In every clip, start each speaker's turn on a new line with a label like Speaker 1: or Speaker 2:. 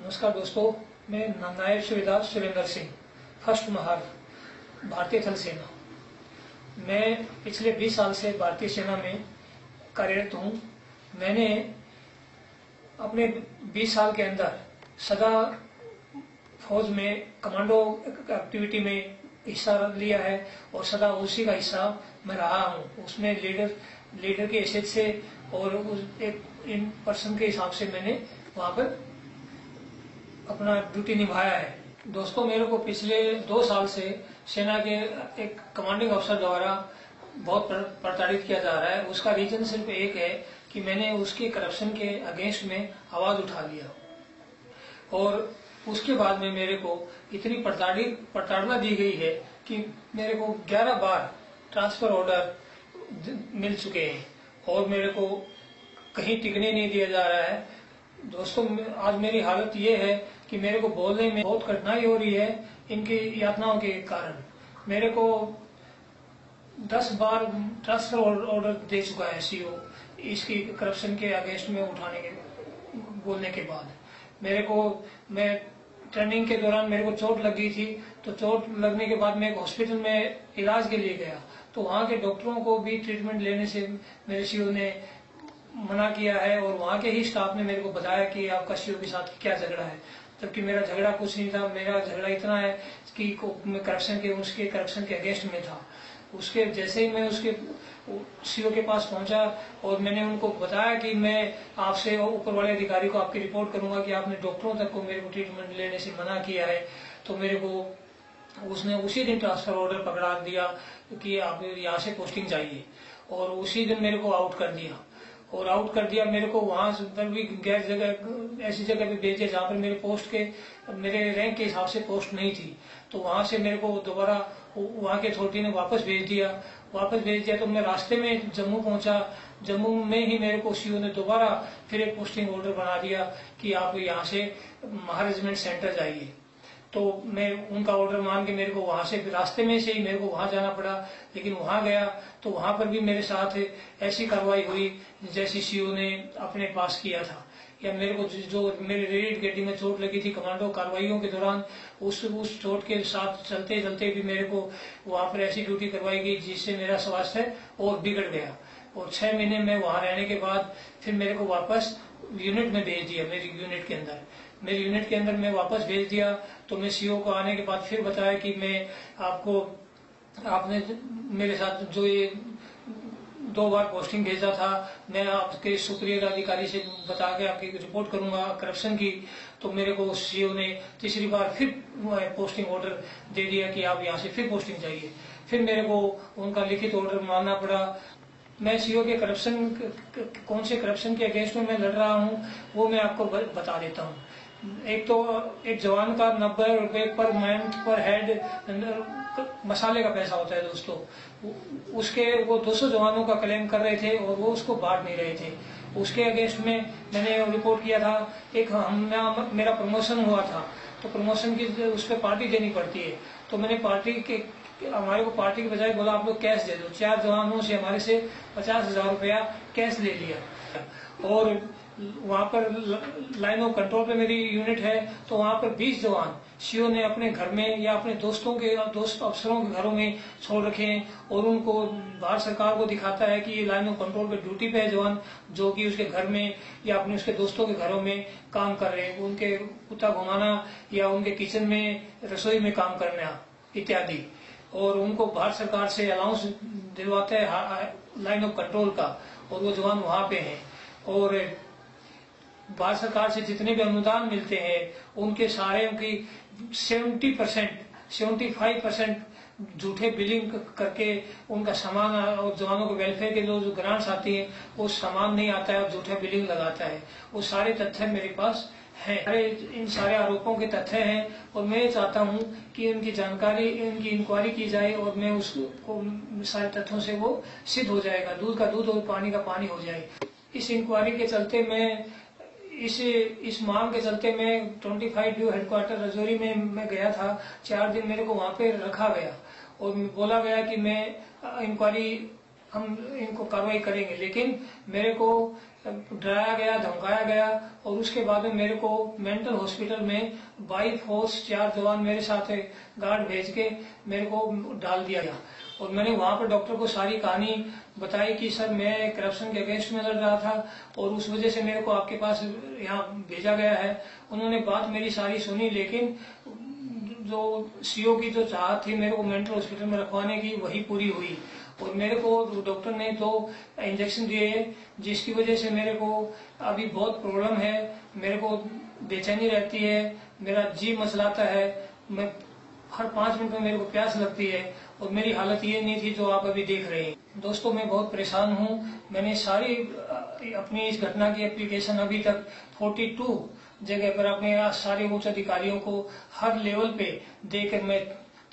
Speaker 1: नमस्कार दोस्तों, मैं नायब सूबेदार सुरेंद्र सिंह, फर्स्ट महार, भारतीय थल सेना। मैं पिछले 20 साल से भारतीय सेना में कार्यरत हूँ। मैंने अपने 20 साल के अंदर सदा फौज में कमांडो एक्टिविटी में हिस्सा लिया है और सदा उसी का हिस्सा मैं रहा हूँ। उसमें लीडर के हैसियत से और एक इन पर्सन के हिसाब से मैंने वहाँ पर अपना ड्यूटी निभाया है। दोस्तों, मेरे को पिछले 2 साल से सेना के एक कमांडिंग अफसर द्वारा बहुत प्रताड़ित किया जा रहा है। उसका रीजन सिर्फ एक है कि मैंने उसके करप्शन के अगेंस्ट में आवाज उठा लिया और उसके बाद में मेरे को इतनी प्रताड़ना दी गई है कि मेरे को 11 बार ट्रांसफर ऑर्डर मिल चुके हैं और मेरे को कहीं टिकने नहीं दिया जा रहा है। दोस्तों, आज मेरी हालत ये है कि मेरे को बोलने में बहुत कठिनाई हो रही है इनकी यातनाओं के कारण। मेरे को 10 बार ट्रांसफर ऑर्डर दे चुका है सीओ इसकी करप्शन के अगेंस्ट में उठाने के बोलने के बाद। मैं ट्रेनिंग के दौरान मेरे को चोट लग गई थी, तो चोट लगने के बाद मैं एक हॉस्पिटल में इलाज के लिए गया, तो वहाँ के डॉक्टरों को भी ट्रीटमेंट लेने से मेरे सीओ ने मना किया है और वहाँ के ही स्टाफ ने मेरे को बताया कि आपका सीओ के साथ क्या झगड़ा है, जबकि मेरा झगड़ा कुछ नहीं था। मेरा झगड़ा इतना है कि मैं उसके करप्शन के अगेंस्ट में था। उसके जैसे ही मैं उसके सीओ के पास पहुंचा और मैंने उनको बताया कि मैं आपसे ऊपर वाले अधिकारी को आपकी रिपोर्ट करूंगा कि आपने डॉक्टरों तक को मेरे को ट्रीटमेंट लेने से मना किया है, तो मेरे को उसने उसी दिन ट्रांसफर ऑर्डर पकड़ा दिया कि आप यहाँ से पोस्टिंग चाहिए और उसी दिन मेरे को आउट कर दिया। मेरे को वहां पर भी गैर जगह ऐसी जगह पे भेज दिया जहाँ पर मेरे रैंक के हिसाब से पोस्ट नहीं थी, तो वहां से मेरे को दोबारा वहां के अथॉरिटी ने वापस भेज दिया। तो मैं रास्ते में जम्मू पहुंचा। जम्मू में ही मेरे को सीओ ने दोबारा फिर एक पोस्टिंग ऑर्डर बना दिया कि आप यहाँ से महारेजिमेंट सेंटर जाइए। तो मैं उनका ऑर्डर मान के मेरे को वहां से रास्ते में से ही मेरे को वहां जाना पड़ा। लेकिन वहां गया तो वहां पर भी मेरे साथ ऐसी कार्रवाई हुई जैसी सीओ ने अपने पास किया था, या मेरे को जो मेरे रेड गड्डी में चोट लगी थी कमांडो कार्रवाइयों के दौरान, उस चोट के साथ चलते चलते भी मेरे को वहां पर ऐसी ड्यूटी करवाई गई जिससे मेरा स्वास्थ्य और बिगड़ गया। और 6 महीने में वहां रहने के बाद फिर मेरे को वापस यूनिट में भेज दिया। मेरी यूनिट के अंदर मैं वापस भेज दिया। तो मैं सीओ को आने के बाद फिर बताया कि आपने मेरे साथ जो ये 2 बार पोस्टिंग भेजा था, मैं आपके सुप्रीरियर अधिकारी से बता के आपकी रिपोर्ट करूंगा करप्शन की। तो मेरे को सीओ ने तीसरी बार फिर पोस्टिंग ऑर्डर दे दिया कि आप यहाँ से फिर पोस्टिंग चाहिए। फिर मेरे को उनका लिखित ऑर्डर मानना पड़ा। मैं सीओ के कौन से करप्शन के अगेंस्ट में मैं लड़ रहा हूँ वो मैं आपको बता देता हूँ। एक तो एक जवान का 90 रुपए पर मंथ पर हेड मसाले का पैसा होता है दोस्तों, उसके वो 200 जवानों का क्लेम कर रहे थे और वो उसको बांट नहीं रहे थे। उसके अगेंस्ट में मैंने रिपोर्ट किया था। एक मेरा प्रमोशन हुआ था, तो प्रमोशन की उस पर पार्टी देनी पड़ती है, तो मैंने हमारे को पार्टी के बजाय बोला आप लोग कैश दे दो। 4 जवानों से हमारे से 50,000 रुपया कैश ले लिया। और वहां पर लाइन ऑफ कंट्रोल पे मेरी यूनिट है, तो वहां पर 20 जवान सीओ ने अपने घर में या अपने दोस्त अफसरों के घरों में छोड़ रखे हैं और उनको भारत सरकार को दिखाता है कि ये लाइन ऑफ कंट्रोल पे ड्यूटी पे है जवान, जो कि उसके घर में या अपने उसके दोस्तों के घरों में काम कर रहे हैं, उनके कुत्ता घुमाना या उनके किचन में रसोई में काम करना इत्यादि। और उनको भारत सरकार से अलाउंस दिलवाते हैं लाइन ऑफ कंट्रोल का, और वो जवान वहां पे हैं। और भारत सरकार से जितने भी अनुदान मिलते हैं उनके सारे उनकी 75% झूठे बिलिंग करके उनका सामान और जवानों के वेलफेयर के जो ग्रांट्स आती है वो सामान नहीं आता है और झूठे बिलिंग लगाता है। वो सारे तथ्य मेरे पास हैं। इन सारे आरोपों के तथ्य हैं और मैं ये चाहता हूं कि इनकी इंक्वायरी की जाए और मैं उसको सारे तथ्यों से वो सिद्ध हो जाएगा, दूध का दूध और पानी का पानी हो जाए। इस इंक्वायरी के चलते इस मांग के चलते मैं 25 ड्यू हेडक्वार्टर रजौरी में मैं गया था। 4 दिन मेरे को वहां पे रखा गया और बोला गया कि मैं इंक्वायरी हम इनको कार्रवाई करेंगे, लेकिन मेरे को डराया गया, धमकाया गया और उसके बाद में मेरे को मेंटल हॉस्पिटल में बाई फोर्स 4 जवान मेरे साथ गार्ड भेज के मेरे को डाल दिया गया। और मैंने वहां पर डॉक्टर को सारी कहानी बताई कि सर मैं करप्शन के अगेंस्ट में लड़ रहा था और उस वजह से मेरे को आपके पास यहाँ भेजा गया है। उन्होंने बात मेरी सारी सुनी, लेकिन जो सीओ की जो चाहत थी मेरे को मेंटल हॉस्पिटल में रखवाने की, वही पूरी हुई। और मेरे को डॉक्टर ने 2 इंजेक्शन दिए, जिसकी वजह से मेरे को अभी बहुत प्रॉब्लम है। मेरे को बेचैनी रहती है, मेरा जी मचलाता है, मैं हर 5 मिनट में मेरे को प्यास लगती है और मेरी हालत ये नहीं थी जो आप अभी देख रहे हैं। दोस्तों, मैं बहुत परेशान हूँ। मैंने सारी अपनी इस घटना की एप्लीकेशन अभी तक 42 जगह पर अपने सारे उच्च अधिकारियों को हर लेवल पे देकर मैं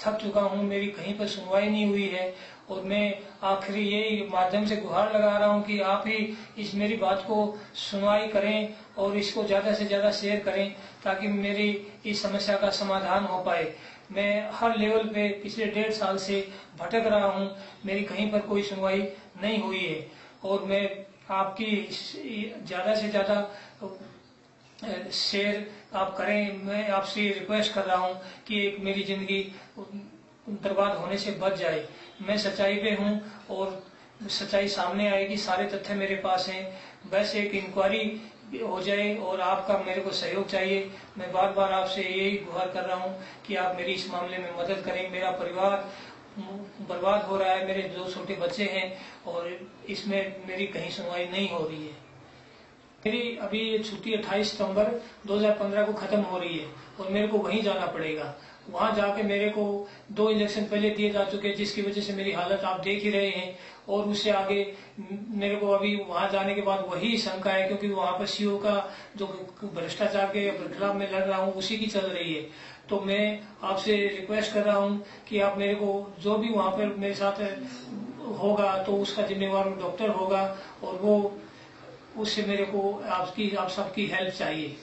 Speaker 1: थक चुका हूँ। मेरी कहीं पर सुनवाई नहीं हुई है और मैं आखिरी यही माध्यम से गुहार लगा रहा हूँ कि आप ही इस मेरी बात को सुनवाई करें और इसको ज्यादा से ज्यादा शेयर करें ताकि मेरी इस समस्या का समाधान हो पाए। मैं हर लेवल पे पिछले 1.5 साल से भटक रहा हूँ, मेरी कहीं पर कोई सुनवाई नहीं हुई है और मैं आपकी ज्यादा से ज्यादा शेयर आप करें। मैं आपसे रिक्वेस्ट कर रहा हूं कि एक मेरी जिंदगी बर्बाद होने से बच जाए। मैं सच्चाई पे हूं और सच्चाई सामने आएगी, सारे तथ्य मेरे पास हैं। बस एक इंक्वायरी हो जाए और आपका मेरे को सहयोग चाहिए। मैं बार बार आपसे यही गुहार कर रहा हूं कि आप मेरी इस मामले में मदद करें। मेरा परिवार बर्बाद हो रहा है, मेरे 2 छोटे बच्चे हैं और इसमें मेरी कहीं सुनवाई नहीं हो रही है। मेरी अभी ये छुट्टी 28 सितंबर 2015 को खत्म हो रही है और मेरे को वहीं जाना पड़ेगा। वहां जाके मेरे को 2 इंजेक्शन पहले दिए जा चुके हैं, जिसकी वजह से मेरी हालत आप देख ही रहे हैं। और उससे आगे मेरे को अभी वहां जाने के बाद वही शंका है, क्योंकि वहां पर सीओ का जो भ्रष्टाचार के खिलाफ मैं लड़ रहा हूँ उसी की चल रही है। तो मैं आपसे रिक्वेस्ट कर रहा हूँ कि आप मेरे को जो भी वहां पर मेरे साथ होगा तो उसका जिम्मेवार डॉक्टर होगा और वो उससे मेरे को आप सबकी हेल्प चाहिए।